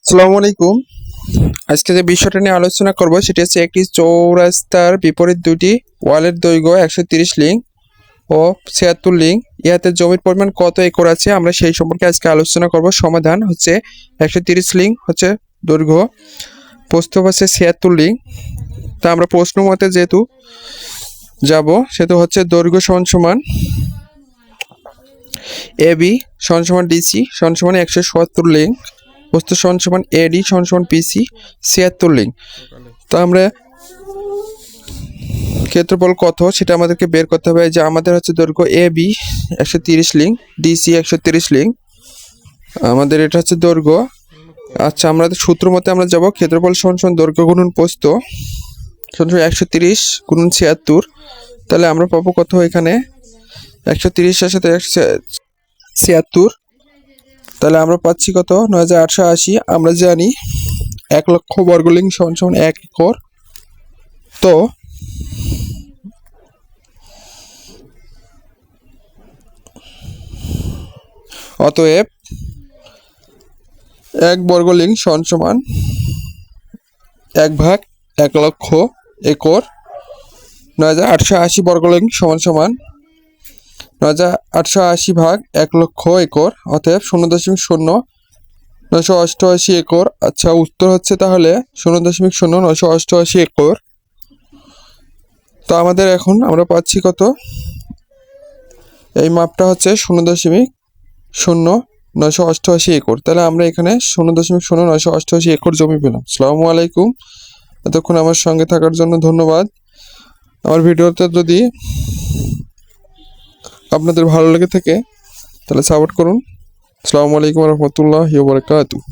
আসসালামু আলাইকুম। আজকে যে বিষয়টা নিয়ে আলোচনা করব সেটি হচ্ছে একটি চৌরাস্তার বিপরীত দুটি ওয়ালের দৈর্ঘ্য 130 লিং ও 76 লিং। ইহাতে জমির পরিমাণ কত একর আছে আমরা সেই সম্পর্কে আজকে আলোচনা করব। সমাধান হচ্ছে 130 লিং হচ্ছে দৈর্ঘ্য, প্রস্থ হচ্ছে 76 লিং। তা আমরা প্রশ্ন মতে যেহেতু যাব সেহেতু হচ্ছে দৈর্ঘ্য সমান সমান এবি সমান সমান ডিসি সমান সমান 177 লিং, প্রস্থ সমান সমান এডি সমান সমান পিসি 76 লিং। তো আমরা ক্ষেত্রফল কত সেটা আমাদেরকে বের করতে হবে। যে আমাদের হচ্ছে দৈর্ঘ্য A B 130 link, DC 130 link, আমাদের এটা হচ্ছে দৈর্ঘ্য। আচ্ছা, আমরা সূত্র মতে আমরা যাব ক্ষেত্রফল সমান সমান দৈর্ঘ্য গুণন প্রস্থ সমান 130 গুণন 76। তাহলে আমরা পাবো কত এখানে 130 এর সাথে 76, তাহলে আমরা পাচ্ছি কত 9880। আমরা জানি 1 লক্ষ বর্গলিং সমান সমান 1 একর। তো অতএব 1 বর্গলিং সমান সমান 1/1 লক্ষ একর। 9880 বর্গলিং সমান সমান 9880 ভাগ 1 লক্ষ একর, অতএব 0.0988 একর। আচ্ছা, উত্তর হচ্ছে তাহলে 0.0988 একর। তো আমাদের এখন আমরা পাচ্ছি কত, এই মাপটা হচ্ছে 0.0988 একর। তাহলে আমরা এখানে 0.0988 একর জমি পেলাম। আসসালামু আলাইকুম। এতক্ষণ আমার সঙ্গে থাকার জন্য ধন্যবাদ। আমার ভিডিওতে যদি আপনাদের ভালো লেগে থাকে তাহলে সাপোর্ট করুন। আসসালামু আলাইকুম রহমতুল্লাহি ওয়া বারাকাতুহু।